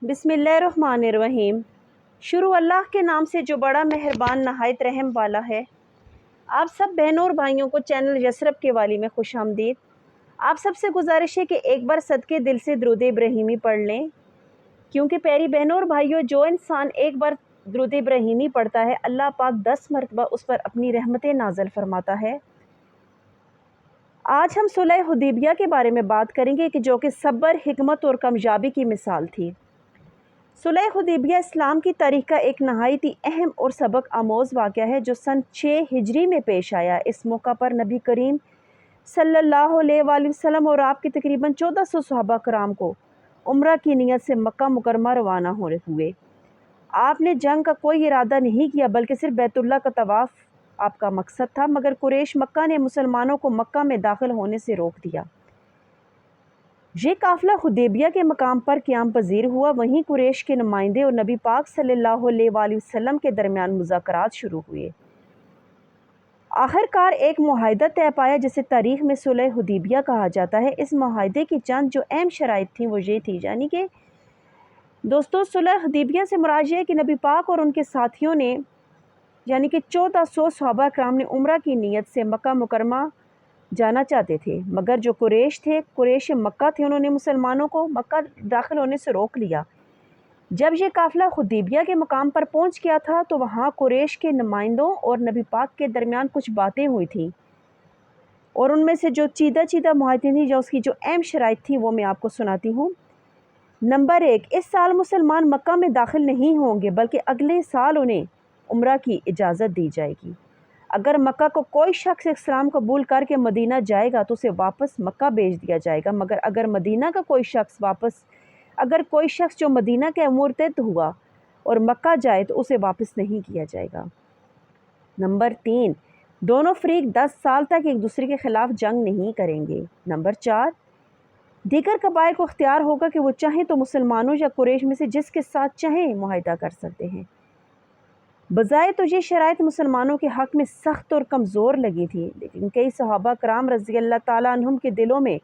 बिस्मिल्लाहिर्रहमानिर्रहीम। शुरू अल्लाह के नाम से जो बड़ा मेहरबान नहायत रहम वाला है। आप सब बहनों और भाइयों को चैनल यसरब के वाली में खुश आमदीद। आप सबसे गुजारिश है कि एक बार सदके दिल से दुरूद इब्राहीमी पढ़ लें, क्योंकि प्यारी बहनों और भाइयों, जो इंसान एक बार दुरूद इब्राहीमी पढ़ता है, अल्लाह पाक 10 मरतबा उस पर अपनी रहमतें नाज़िल फरमाता है। आज हम सुलह हुदैबिया के बारे में बात करेंगे कि जो कि सब्र, हिकमत और कामयाबी की मिसाल थी। सुलह हुदैबिया इस्लाम की तारीख का एक नहायत ही अहम और सबक आमोज़ वाक़या है जो सन 6 हिजरी में पेश आया। इस मौका पर नबी करीम सल्लल्लाहु अलैहि वसल्लम और आपके तकरीबन 1400 सहाबा कराम को उम्रा की नीयत से मक्का मुकरमा रवाना हुए। आपने जंग का कोई इरादा नहीं किया, बल्कि सिर्फ बैतुल्लाह का तवाफ़ आपका मकसद था, मगर कुरैश मक्का ने मुसलमानों को मक्का में दाखिल होने से रोक दिया। ये काफ़िला हुदैबिया के मकाम पर क़याम पजीर हुआ। वहीं कुरैश के नुमाइंदे और नबी पाक सल्लल्लाहु अलैहि वसल्लम के दरमियान मुज़ाकरात शुरू हुए। आखिरकार एक मुआहिदा तय पाया, जिसे तारीख़ में सुलह हुदैबिया कहा जाता है। इस मुआहिदे की चंद जो अहम शराइत थी वो ये थी, यानी कि दोस्तों, सुलह हुदैबिया से मुराद है कि नबी पाक और उनके साथियों ने, यानी कि 1400 सहाबा कराम ने उम्रा की नीयत से मक्का मुकरमा जाना चाहते थे, मगर जो कुरैश मक्का थे, उन्होंने मुसलमानों को मक्का दाखिल होने से रोक लिया। जब ये काफ़िला हुदैबिया के मकाम पर पहुंच गया था तो वहाँ कुरैश के नुमाइंदों और नबी पाक के दरमियान कुछ बातें हुई थीं, और उनमें से जो चीदा मुआहिदे थी, या उसकी जो अहम शराइत थी, वो मैं आपको सुनाती हूँ। नंबर 1, इस साल मुसलमान मक्का में दाखिल नहीं होंगे, बल्कि अगले साल उन्हें उम्रा की इजाज़त दी जाएगी। अगर मक्का को कोई शख्स इस्लाम कबूल करके मदीना जाएगा तो उसे वापस मक्का भेज दिया जाएगा, मगर अगर कोई शख्स जो मदीना के मुर्तद हुआ और मक्का जाए तो उसे वापस नहीं किया जाएगा। नंबर 3, दोनों फरीक 10 साल तक एक दूसरे के खिलाफ जंग नहीं करेंगे। नंबर 4, दीगर कबाइल को इख्तियार होगा कि वो चाहें तो मुसलमानों या कुरैश में से जिसके साथ चाहें मुआहिदा कर सकते हैं। बज़ाहिर तो ये शराइत मुसलमानों के हक़ में सख्त और कमज़ोर लगी थी, लेकिन कई सहाबा कराम रज़ी अल्लाह ताला अन्हुम के दिलों में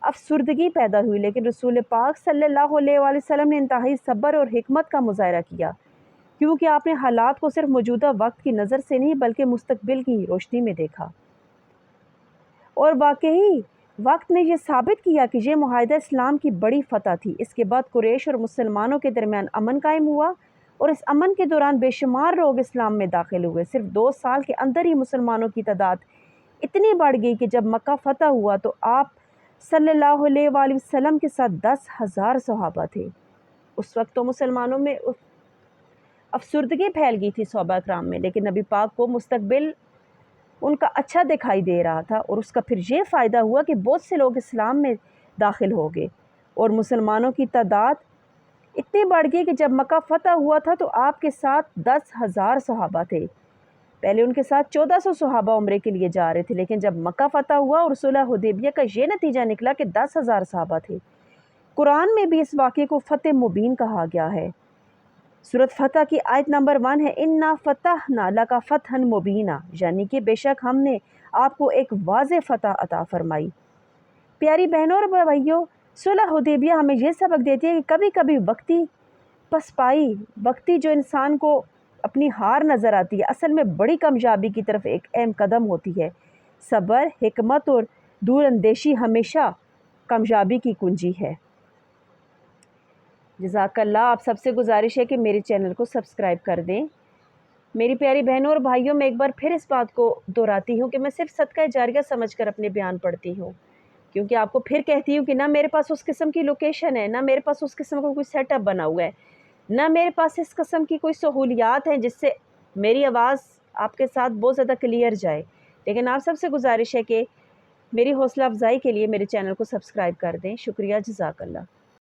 अफसुर्दगी पैदा हुई। लेकिन रसूल पाक सल्लल्लाहु अलैहि वसल्लम ने इंतहाई सब्र और हिकमत का मुज़ाहरा किया, क्योंकि आपने हालात को सिर्फ मौजूदा वक्त की नज़र से नहीं बल्कि मुस्तकबिल की रोशनी में देखा, और वाकई वक्त ने यह साबित किया कि यह मुआहिदा इस्लाम की बड़ी फ़तह थी। इसके बाद कुरैश और मुसलमानों के दरमियान अमन कायम हुआ, और इस अमन के दौरान बेशुमार लोग इस्लाम में दाखिल हुए। सिर्फ 2 साल के अंदर ही मुसलमानों की तादाद इतनी बढ़ गई कि जब मक्का फ़तह हुआ तो आप सल्लल्लाहु अलैहि वसल्लम के साथ 10,000 सहाबा थे। उस वक्त तो मुसलमानों में अफसुर्दगी फैल गई थी सहाबा कराम में, लेकिन नबी पाक को मुस्तकबिल उनका अच्छा दिखाई दे रहा था, और उसका फिर ये फ़ायदा हुआ कि बहुत से लोग इस्लाम में दाखिल हो गए और मुसलमानों की तादाद इतनी बढ़ गई कि जब मक्का फ़तह हुआ था तो आपके साथ 10,000 सहाबा थे। पहले उनके साथ 1400 सहाबा उम्रे के लिए जा रहे थे, लेकिन जब मक्का फ़तह हुआ और सुलह हुदैबिया का ये नतीजा निकला कि 10,000 सहाबा थे। कुरान में भी इस वाक़े को फ़तह मुबीन कहा गया है। सूरत फ़तह की आयत नंबर 1 है, इन्ना फ़तहना लका फ़तहन मुबीना, यानी कि बेशक हमने आपको एक वाज़ेह फ़तह अता फ़रमाई। प्यारी बहनों और भाइयों, सुलह हुदैबिया हमें यह सबक देती है कि कभी कभी वक्ती जो इंसान को अपनी हार नज़र आती है, असल में बड़ी कामयाबी की तरफ एक अहम कदम होती है। सब्र, हिकमत और दूरअंदेशी हमेशा कामयाबी की कुंजी है। जज़ाकल्लाह। आप सबसे गुजारिश है कि मेरे चैनल को सब्सक्राइब कर दें। मेरी प्यारी बहनों और भाइयों, मैं एक बार फिर इस बात को दोहराती हूँ कि मैं सिर्फ सदका जारिया समझकर अपने बयान पढ़ती हूँ, क्योंकि आपको फिर कहती हूँ कि ना मेरे पास उस किस्म की लोकेशन है, ना मेरे पास उस किस्म का कोई सेटअप बना हुआ है, ना मेरे पास इस किस्म की कोई सहूलियात हैं जिससे मेरी आवाज़ आपके साथ बहुत ज़्यादा क्लियर जाए। लेकिन आप सबसे गुजारिश है कि मेरी हौसला अफजाई के लिए मेरे चैनल को सब्सक्राइब कर दें। शुक्रिया, जज़ाकल्लाह।